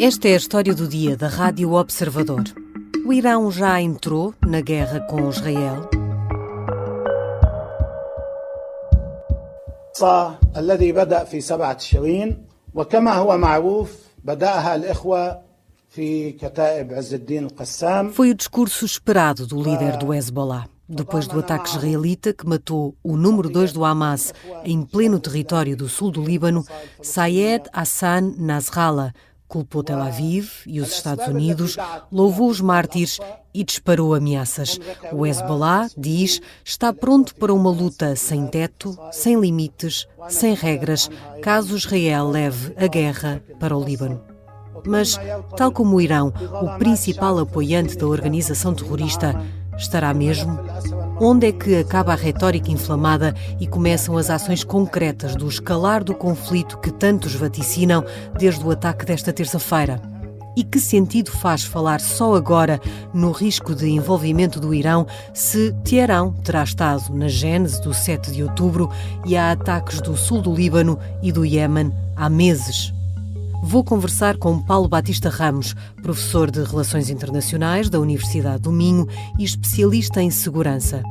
Esta é a história do dia da Rádio Observador. O Irão já entrou na guerra com Israel? الذي بدأ في 7 تشرين وكما هو معروف بدأها الإخوة في كتائب عز الدين القسام. Foi o discurso esperado do líder do Hezbollah. Depois do ataque israelita que matou o número 2 do Hamas em pleno território do sul do Líbano, Sayed Hassan Nasrallah culpou Tel Aviv e os Estados Unidos, louvou os mártires e disparou ameaças. O Hezbollah, diz, está pronto para uma luta sem teto, sem limites, sem regras, caso Israel leve a guerra para o Líbano. Mas, tal como o Irão, o principal apoiante da organização terrorista, estará mesmo? Onde é que acaba a retórica inflamada e começam as ações concretas do escalar do conflito que tantos vaticinam desde o ataque desta terça-feira? E que sentido faz falar só agora no risco de envolvimento do Irão se Teherão terá estado na gênese do 7 de outubro e há ataques do sul do Líbano e do Iémen há meses? Vou conversar com Paulo Batista Ramos, professor de Relações Internacionais da Universidade do Minho e especialista em segurança.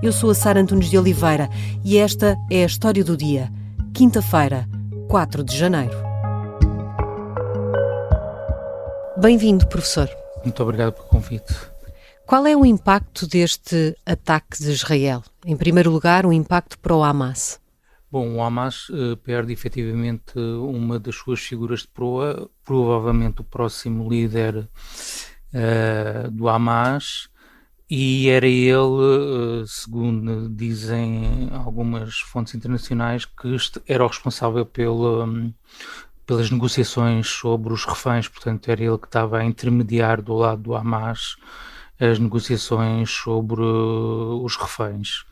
Eu sou a Sara Antunes de Oliveira e esta é a história do dia, quinta-feira, 4 de janeiro. Bem-vindo, professor. Muito obrigado pelo convite. Qual é o impacto deste ataque de Israel? Em primeiro lugar, o impacto para o Hamas. Bom, o Hamas perde efetivamente uma das suas figuras de proa, provavelmente o próximo líder do Hamas, e era ele, segundo dizem algumas fontes internacionais, que era o responsável pelas negociações sobre os reféns, portanto era ele que estava a intermediar do lado do Hamas as negociações sobre os reféns.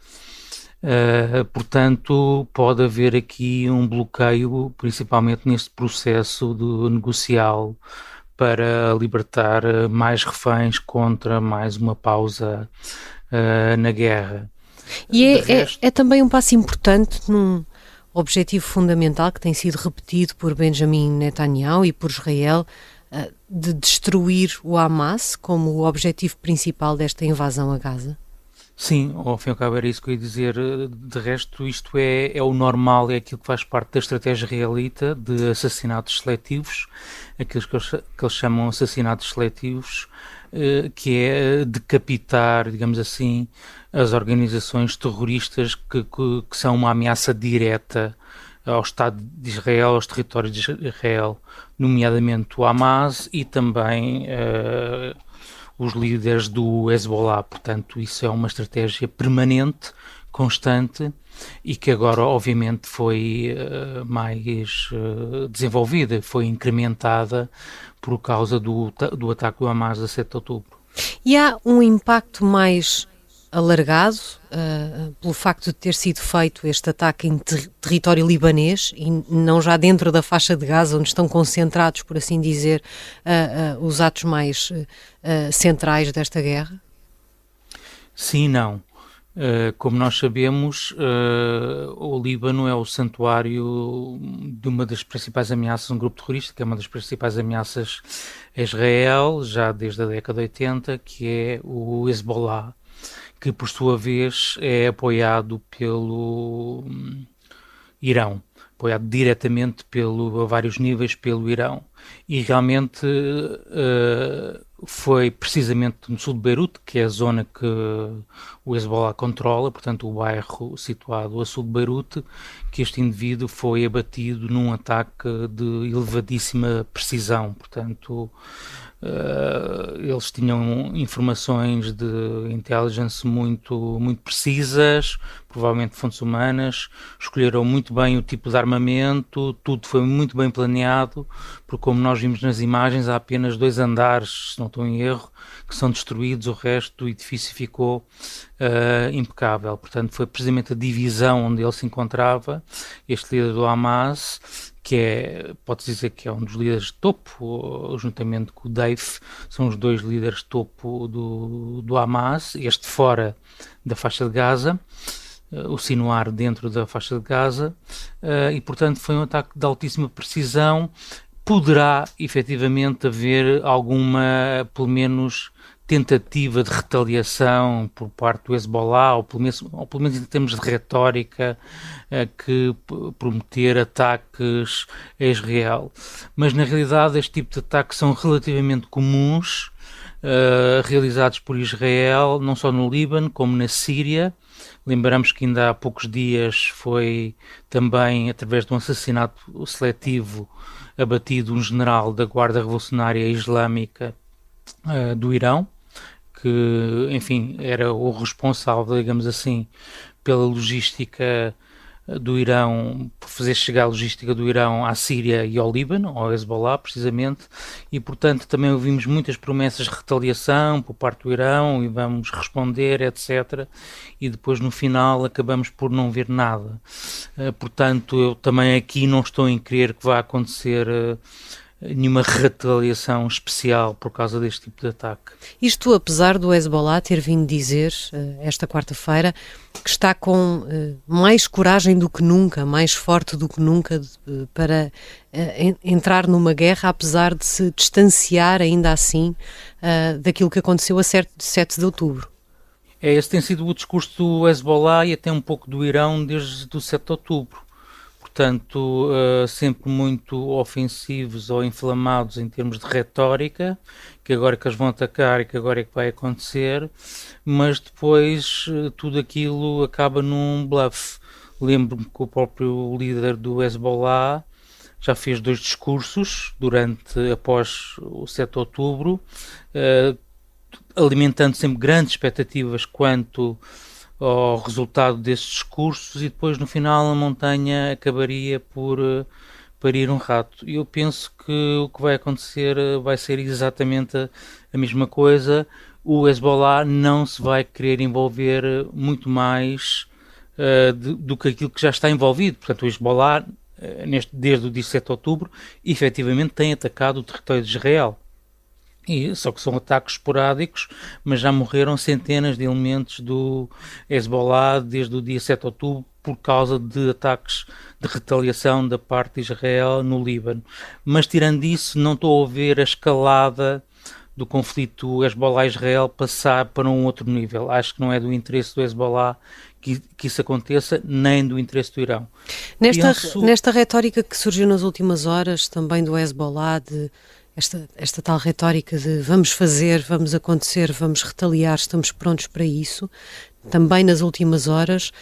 Portanto, pode haver aqui um bloqueio, principalmente neste processo de negocial para libertar mais reféns contra mais uma pausa na guerra. E é também um passo importante num objetivo fundamental que tem sido repetido por Benjamin Netanyahu e por Israel, de destruir o Hamas como o objetivo principal desta invasão a Gaza? Sim, ao fim e ao cabo era isso que eu ia dizer. De resto, isto é o normal, é aquilo que faz parte da estratégia israelita de assassinatos seletivos, aqueles que eles chamam assassinatos seletivos, que é decapitar, digamos assim, as organizações terroristas que são uma ameaça direta ao Estado de Israel, aos territórios de Israel, nomeadamente o Hamas e também os líderes do Hezbollah. Portanto, isso é uma estratégia permanente, constante, e que agora, obviamente, foi mais desenvolvida, foi incrementada por causa do ataque do Hamas a 7 de outubro. E há um impacto mais alargado pelo facto de ter sido feito este ataque em território libanês e não já dentro da faixa de Gaza, onde estão concentrados, por assim dizer, os atos mais centrais desta guerra? Sim, não. Como nós sabemos, o Líbano é o santuário de uma das principais ameaças, um grupo terrorista, que é uma das principais ameaças a Israel, já desde a década de 80, que é o Hezbollah, que por sua vez é apoiado pelo Irão, apoiado diretamente a vários níveis pelo Irão. E realmente foi precisamente no sul de Beirute, que é a zona que o Hezbollah controla, portanto o bairro situado a sul de Beirute, que este indivíduo foi abatido num ataque de elevadíssima precisão. Portanto, eles tinham informações de intelligence muito precisas, provavelmente fontes humanas, escolheram muito bem o tipo de armamento, tudo foi muito bem planeado, porque como nós vimos nas imagens, há apenas 2 andares, se não estou em erro, que são destruídos, o resto do edifício ficou impecável. Portanto, foi precisamente a divisão onde ele se encontrava, este líder do Hamas, que pode-se dizer que é um dos líderes de topo, juntamente com o Deif, são os 2 líderes de topo do Hamas, este fora da faixa de Gaza, o Sinwar dentro da faixa de Gaza, e portanto foi um ataque de altíssima precisão poderá efetivamente haver alguma, pelo menos, tentativa de retaliação por parte do Hezbollah, ou pelo menos em termos de retórica, que prometer ataques a Israel. Mas na realidade este tipo de ataques são relativamente comuns, realizados por Israel, não só no Líbano, como na Síria. Lembramos que ainda há poucos dias foi também, através de um assassinato seletivo, abatido um general da Guarda Revolucionária Islâmica do Irão, que, enfim, era o responsável, digamos assim, pela logística do Irão, por fazer chegar a logística do Irão à Síria e ao Líbano, ao Hezbollah, precisamente, e, portanto, também ouvimos muitas promessas de retaliação por parte do Irão, e vamos responder, etc., e depois, no final, acabamos por não ver nada. Portanto, eu também aqui não estou em crer que vá acontecer nenhuma retaliação especial por causa deste tipo de ataque. Isto apesar do Hezbollah ter vindo dizer, esta quarta-feira, que está com mais coragem do que nunca, mais forte do que nunca, para entrar numa guerra, apesar de se distanciar ainda assim daquilo que aconteceu a 7 de outubro. Esse tem sido o discurso do Hezbollah e até um pouco do Irão desde o 7 de outubro. Portanto, sempre muito ofensivos ou inflamados em termos de retórica, que agora que eles vão atacar e que agora é que vai acontecer, mas depois tudo aquilo acaba num bluff. Lembro-me que o próprio líder do Hezbollah já fez 2 discursos após o 7 de outubro, alimentando sempre grandes expectativas quanto ao resultado desses discursos, e depois no final a montanha acabaria por parir um rato. E eu penso que o que vai acontecer vai ser exatamente a mesma coisa. O Hezbollah não se vai querer envolver muito mais do que aquilo que já está envolvido. Portanto, o Hezbollah, desde o 17 de outubro, efetivamente tem atacado o território de Israel. Só que são ataques esporádicos, mas já morreram centenas de elementos do Hezbollah desde o dia 7 de outubro por causa de ataques de retaliação da parte de Israel no Líbano. Mas tirando isso, não estou a ver a escalada do conflito Hezbollah-Israel passar para um outro nível. Acho que não é do interesse do Hezbollah que isso aconteça, nem do interesse do Irão. Nesta retórica que surgiu nas últimas horas, também do Hezbollah, de esta tal retórica de vamos fazer, vamos acontecer, vamos retaliar, estamos prontos para isso. Também nas últimas horas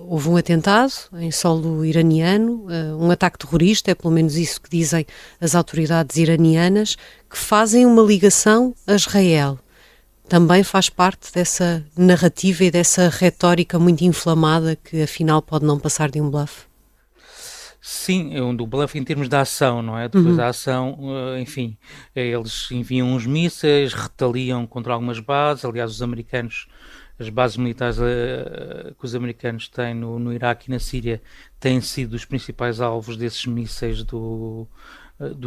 houve um atentado em solo iraniano, um ataque terrorista, é pelo menos isso que dizem as autoridades iranianas, que fazem uma ligação a Israel. Também faz parte dessa narrativa e dessa retórica muito inflamada que afinal pode não passar de um bluff. Sim, é um do bluff em termos da ação, não é? Depois da ação, enfim, eles enviam uns mísseis, retaliam contra algumas bases. Aliás, as bases militares que os americanos têm no Iraque e na Síria têm sido os principais alvos desses mísseis do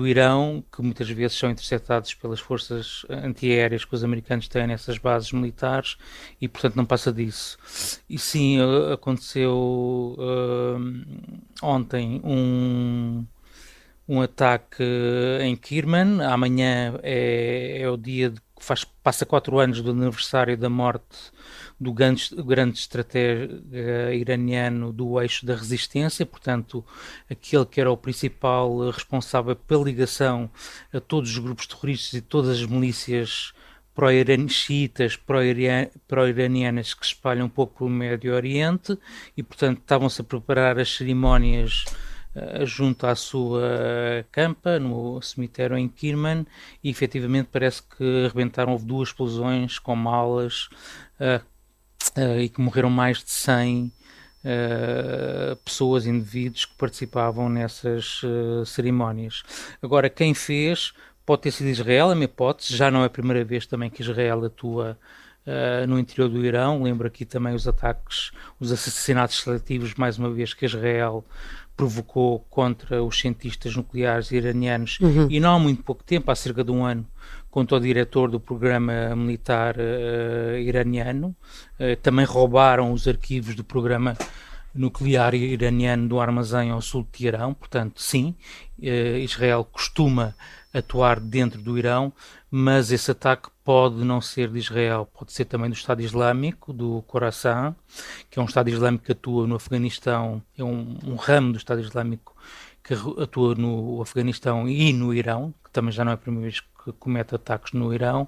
Irão, que muitas vezes são interceptados pelas forças antiaéreas que os americanos têm nessas bases militares, e portanto não passa disso. E sim, aconteceu ontem um ataque em Kerman. Amanhã é o dia passa 4 anos do aniversário da morte do grande estratega iraniano do eixo da resistência, portanto, aquele que era o principal responsável pela ligação a todos os grupos terroristas e todas as milícias pró-xiitas, pró-iranianas que se espalham um pouco pelo Médio Oriente, e, portanto, estavam-se a preparar as cerimónias junto à sua campa, no cemitério em Kerman, e efetivamente parece que arrebentaram, houve 2 explosões com malas, e que morreram mais de 100 pessoas, indivíduos que participavam nessas cerimónias. Agora, quem fez pode ter sido Israel, é uma hipótese. Já não é a primeira vez também que Israel atua no interior do Irão. Lembro aqui também os ataques, os assassinatos seletivos, mais uma vez, que Israel provocou contra os cientistas nucleares iranianos, e não há muito pouco tempo, há cerca de um ano, contra o diretor do programa militar iraniano. Também roubaram os arquivos do programa nuclear iraniano do armazém ao sul de Teherão. Portanto, sim, Israel costuma atuar dentro do Irão, mas esse ataque pode não ser de Israel, pode ser também do Estado Islâmico, do Khorasan, que é um Estado Islâmico que atua no Afeganistão, é um ramo do Estado Islâmico que atua no Afeganistão e no Irão, que também já não é a primeira vez que comete ataques no Irão.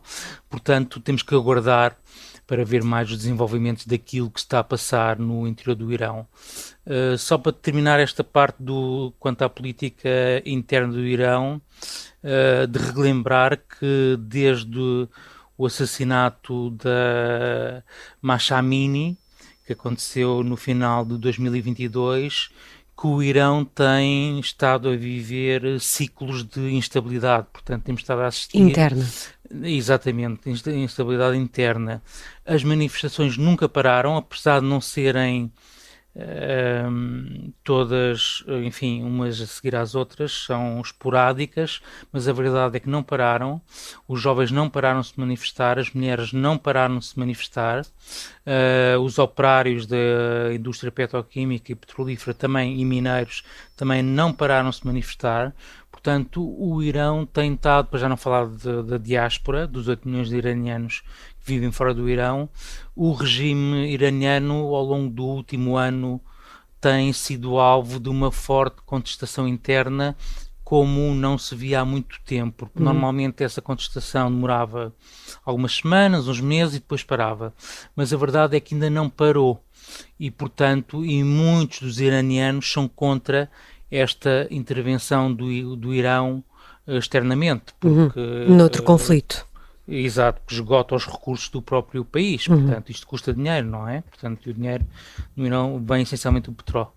Portanto, temos que aguardar para ver mais os desenvolvimentos daquilo que está a passar no interior do Irão. Só para terminar esta parte quanto à política interna do Irão, de relembrar que desde o assassinato da Mahsa Amini, que aconteceu no final de 2022, que o Irão tem estado a viver ciclos de instabilidade. Portanto, temos estado a assistir... Interna. Exatamente, instabilidade interna. As manifestações nunca pararam, apesar de não serem todas, enfim, umas a seguir às outras, são esporádicas, mas a verdade é que não pararam. Os jovens não pararam de se manifestar, as mulheres não pararam de se manifestar, os operários da indústria petroquímica e petrolífera também, e mineiros, também não pararam de se manifestar. Portanto, o Irão tem estado, para já não falar da diáspora, dos 8 milhões de iranianos que vivem fora do Irão, o regime iraniano ao longo do último ano tem sido alvo de uma forte contestação interna, como não se via há muito tempo, porque normalmente essa contestação demorava algumas semanas, uns meses e depois parava. Mas a verdade é que ainda não parou e, portanto, muitos dos iranianos são contra esta intervenção do Irão externamente. Porque, noutro conflito. Exato, que esgota os recursos do próprio país. Portanto, isto custa dinheiro, não é? Portanto, o dinheiro no Irão vem essencialmente do petróleo.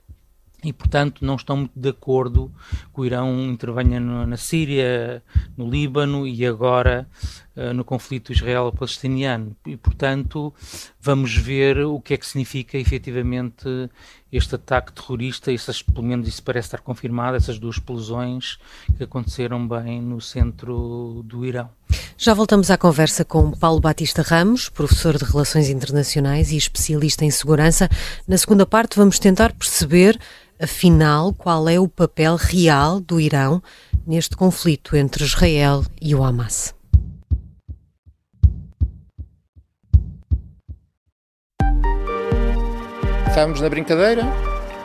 E, portanto, não estão muito de acordo que o Irão intervenha na Síria, no Líbano e agora no conflito israelo-palestiniano. E, portanto, vamos ver o que é que significa efetivamente este ataque terrorista, pelo menos isso parece estar confirmado, essas 2 explosões que aconteceram bem no centro do Irão. Já voltamos à conversa com Paulo Batista Ramos, professor de Relações Internacionais e especialista em segurança. Na segunda parte vamos tentar perceber, afinal, qual é o papel real do Irão neste conflito entre Israel e o Hamas. Estávamos na brincadeira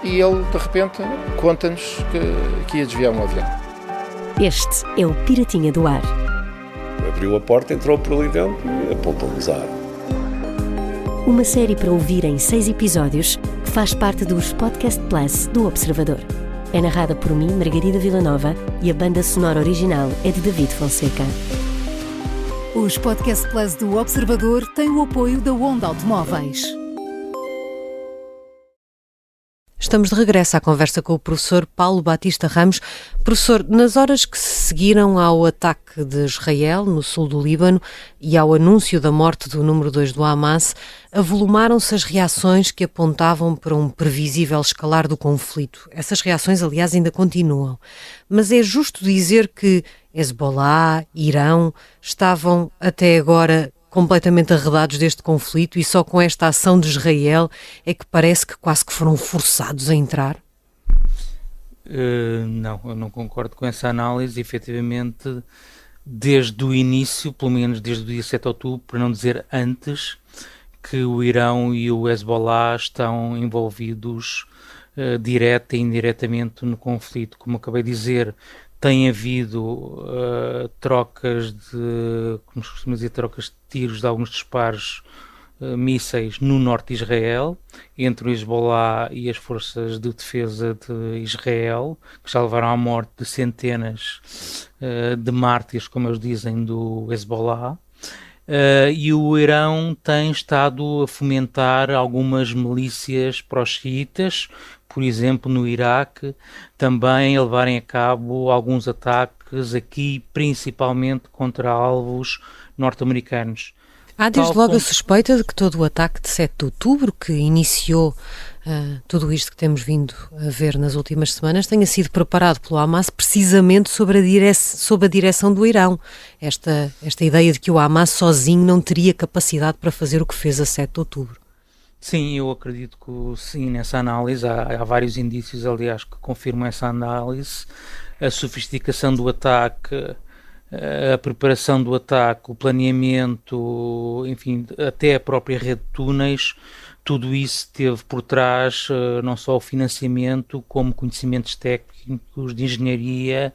e ele, de repente, conta-nos que ia desviar um avião. Este é o Piratinha do Ar. Abriu a porta, entrou por ali dentro e apontou-nos a arma. Uma série para ouvir em 6 episódios que faz parte dos Podcast Plus do Observador. É narrada por mim, Margarida Villanova, e a banda sonora original é de David Fonseca. Os Podcast Plus do Observador têm o apoio da Onda Automóveis. Estamos de regresso à conversa com o professor Paulo Batista Ramos. Professor, nas horas que se seguiram ao ataque de Israel no sul do Líbano e ao anúncio da morte do número 2 do Hamas, avolumaram-se as reações que apontavam para um previsível escalar do conflito. Essas reações, aliás, ainda continuam. Mas é justo dizer que Hezbollah, Irão, estavam até agora completamente arredados deste conflito e só com esta ação de Israel é que parece que quase que foram forçados a entrar? Não, eu não concordo com essa análise. Efetivamente, desde o início, pelo menos desde o dia 7 de outubro, para não dizer antes, que o Irão e o Hezbollah estão envolvidos direta e indiretamente no conflito. Como acabei de dizer, tem havido trocas como se costuma dizer, trocas de tiros de alguns disparos mísseis no norte de Israel, entre o Hezbollah e as forças de defesa de Israel, que já levaram à morte de centenas de mártires, como eles dizem, do Hezbollah. E o Irão tem estado a fomentar algumas milícias pró-xiitas, por exemplo, no Iraque, também a levarem a cabo alguns ataques aqui, principalmente contra alvos norte-americanos. Há desde logo a suspeita de que todo o ataque de 7 de outubro, que iniciou tudo isto que temos vindo a ver nas últimas semanas, tenha sido preparado pelo Hamas precisamente sob a direção do Irão. Esta ideia de que o Hamas sozinho não teria capacidade para fazer o que fez a 7 de outubro. Sim, eu acredito que sim, nessa análise há vários indícios, aliás, que confirmam essa análise. A sofisticação do ataque, a preparação do ataque, o planeamento, enfim, até a própria rede de túneis, tudo isso teve por trás não só o financiamento, como conhecimentos técnicos de engenharia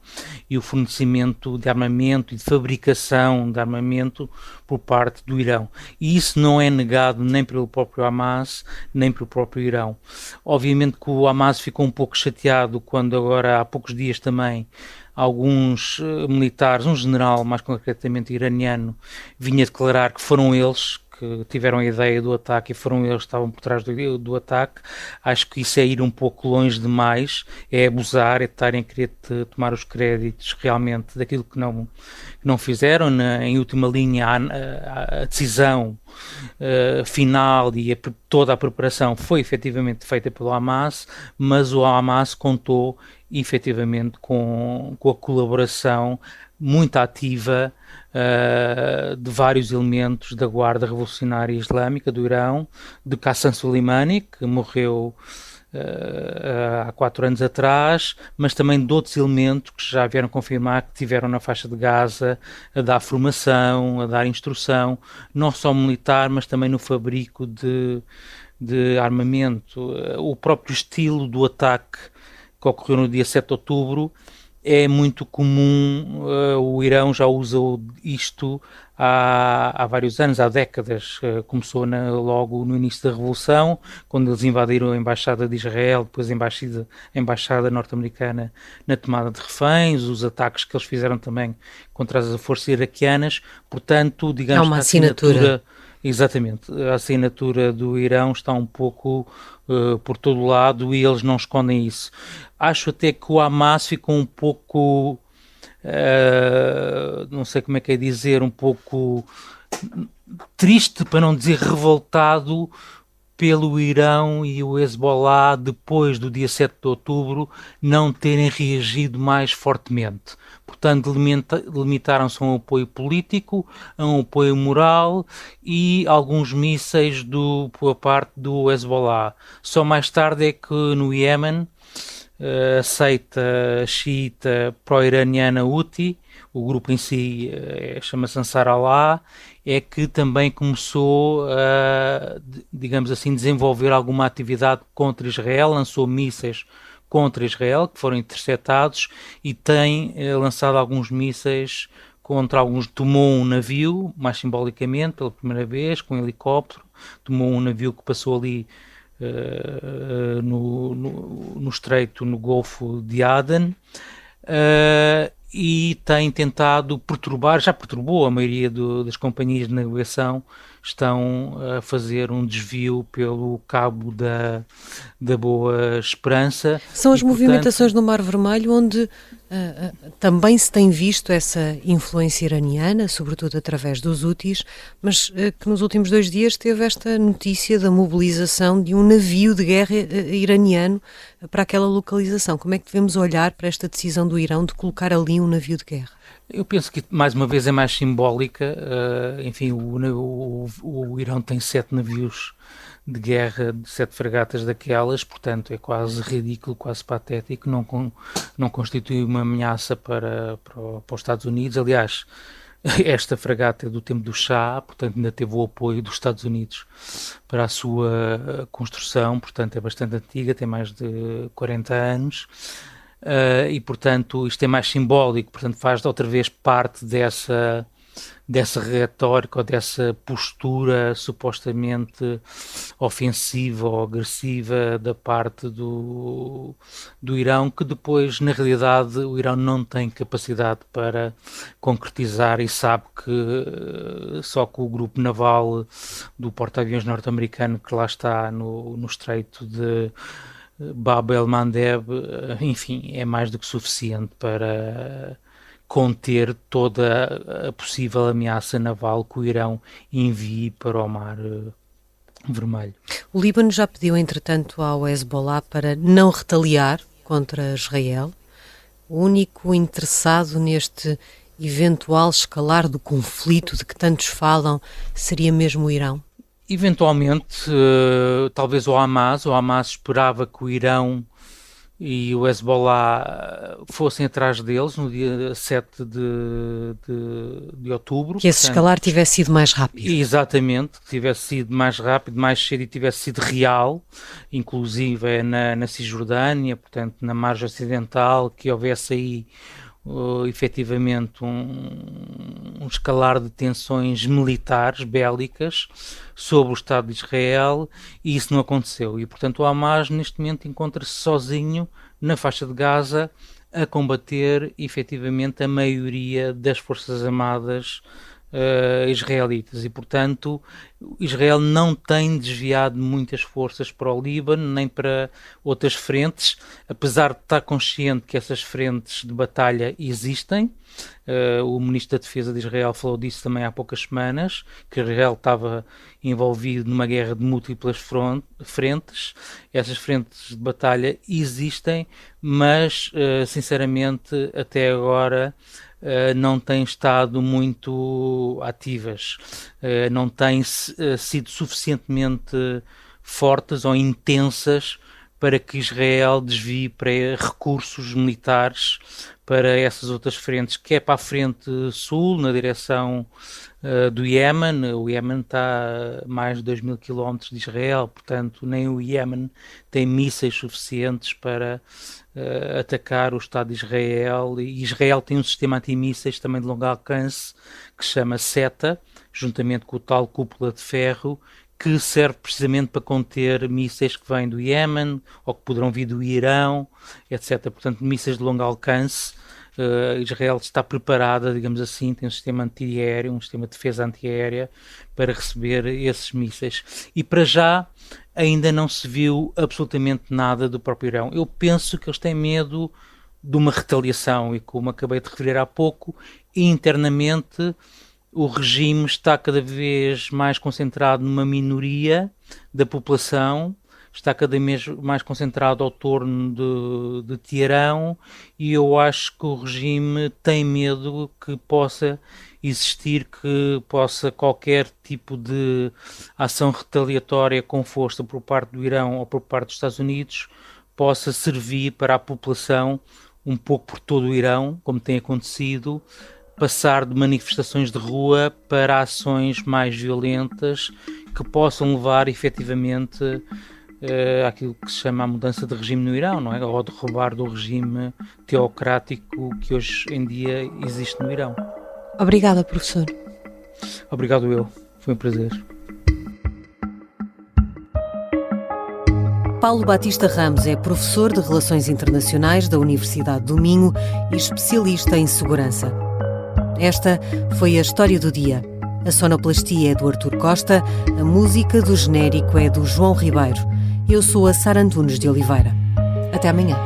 e o fornecimento de armamento e de fabricação de armamento por parte do Irão. E isso não é negado nem pelo próprio Hamas, nem pelo próprio Irão. Obviamente que o Hamas ficou um pouco chateado quando agora, há poucos dias também, alguns militares, um general mais concretamente iraniano, vinha declarar que foram eles que tiveram a ideia do ataque e foram eles que estavam por trás do ataque. Acho que isso é ir um pouco longe demais, é abusar, é estarem a querer tomar os créditos realmente daquilo que não fizeram. Em última linha, a decisão final e toda a preparação foi efetivamente feita pelo Hamas, mas o Hamas contou efetivamente com a colaboração muito ativa de vários elementos da Guarda Revolucionária Islâmica do Irão, de Qasem Soleimani, que morreu há 4 anos atrás, mas também de outros elementos que já vieram confirmar que estiveram na faixa de Gaza a dar formação, a dar instrução, não só militar, mas também no fabrico de armamento. O próprio estilo do ataque que ocorreu no dia 7 de outubro é muito comum, o Irão já usa isto há vários anos, há décadas. Começou logo no início da Revolução, quando eles invadiram a Embaixada de Israel, depois a Embaixada norte-americana na tomada de reféns, os ataques que eles fizeram também contra as forças iraquianas. Portanto, digamos uma que a assinatura. Exatamente, a assinatura do Irão está um pouco por todo lado e eles não escondem isso. Acho até que o Hamas ficou um pouco, não sei como é que é dizer, um pouco triste, para não dizer revoltado, pelo Irão e o Hezbollah, depois do dia 7 de outubro, não terem reagido mais fortemente. Portanto, limitaram-se a um apoio político, a um apoio moral e alguns mísseis por parte do Hezbollah. Só mais tarde é que no Iémen, a seita xiita pró-iraniana Houthi, o grupo em si chama-se Ansar Allah, é que também começou a, digamos assim, desenvolver alguma atividade contra Israel, lançou mísseis contra Israel, que foram interceptados, e tem lançado alguns mísseis contra alguns. Tomou um navio, mais simbolicamente, pela primeira vez, com um helicóptero, tomou um navio que passou ali no estreito, no Golfo de Aden, e tem tentado perturbar, já perturbou a maioria das companhias de navegação, estão a fazer um desvio pelo Cabo da Boa Esperança. São as movimentações no Mar Vermelho onde também se tem visto essa influência iraniana, sobretudo através dos Houthis, mas que nos últimos 2 dias teve esta notícia da mobilização de um navio de guerra iraniano para aquela localização. Como é que devemos olhar para esta decisão do Irão de colocar ali um navio de guerra? Eu penso que, mais uma vez, é mais simbólica. Enfim, o Irão tem 7 navios de guerra, de 7 fragatas daquelas, portanto é quase ridículo, quase patético, não constitui uma ameaça para os Estados Unidos. Aliás, esta fragata é do tempo do Shah, portanto ainda teve o apoio dos Estados Unidos para a sua construção, portanto é bastante antiga, tem mais de 40 anos. E portanto isto é mais simbólico, portanto faz outra vez parte dessa retórica ou dessa postura supostamente ofensiva ou agressiva da parte do Irão, que depois na realidade o Irão não tem capacidade para concretizar e sabe que só com o grupo naval do porta-aviões norte-americano que lá está no estreito de Bab el-Mandeb, enfim, é mais do que suficiente para conter toda a possível ameaça naval que o Irão envie para o Mar Vermelho. O Líbano já pediu, entretanto, ao Hezbollah para não retaliar contra Israel. O único interessado neste eventual escalar do conflito de que tantos falam seria mesmo o Irão? Eventualmente, talvez o Hamas esperava que o Irão e o Hezbollah fossem atrás deles no dia 7 de outubro. Que esse escalar tivesse sido mais rápido. Exatamente, que tivesse sido mais rápido, mais cedo e tivesse sido real, inclusive na Cisjordânia, portanto na margem ocidental, que houvesse aí efetivamente um escalar de tensões militares, bélicas, sobre o Estado de Israel, e isso não aconteceu. E, portanto, o Hamas, neste momento, encontra-se sozinho na faixa de Gaza a combater, efetivamente, a maioria das forças armadas israelitas. E, portanto, Israel não tem desviado muitas forças para o Líbano, nem para outras frentes, apesar de estar consciente que essas frentes de batalha existem. O Ministro da Defesa de Israel falou disso também há poucas semanas, que Israel estava envolvido numa guerra de múltiplas frentes. Essas frentes de batalha existem, mas, sinceramente, até agora não têm estado muito ativas, não têm sido suficientemente fortes ou intensas para que Israel desvie para recursos militares para essas outras frentes, que é para a frente sul, na direção do Iémen. O Iémen está a mais de 2.000 km de Israel, portanto nem o Iémen tem mísseis suficientes para atacar o Estado de Israel, e Israel tem um sistema antimísseis também de longo alcance que se chama SETA, juntamente com o tal cúpula de ferro, que serve precisamente para conter mísseis que vêm do Iémen ou que poderão vir do Irão, etc. Portanto, mísseis de longo alcance. Israel está preparada, digamos assim, tem um sistema antiaéreo, um sistema de defesa antiaérea para receber esses mísseis. E para já ainda não se viu absolutamente nada do próprio Irão. Eu penso que eles têm medo de uma retaliação e, como acabei de referir há pouco, internamente o regime está cada vez mais concentrado numa minoria da população, está cada vez mais concentrado ao torno de Teherão, e eu acho que o regime tem medo que possa existir, que possa qualquer tipo de ação retaliatória com força por parte do Irão ou por parte dos Estados Unidos possa servir para a população, um pouco por todo o Irão, como tem acontecido, passar de manifestações de rua para ações mais violentas que possam levar efetivamente àquilo que se chama a mudança de regime no Irão, não é? Ou derrubar do regime teocrático que hoje em dia existe no Irão. Obrigada, professor. Obrigado eu, foi um prazer. Paulo Batista Ramos é professor de Relações Internacionais da Universidade do Minho e especialista em segurança. Esta foi a História do Dia. A sonoplastia é do Artur Costa, a música do genérico é do João Ribeiro. Eu sou a Sara Antunes de Oliveira. Até amanhã.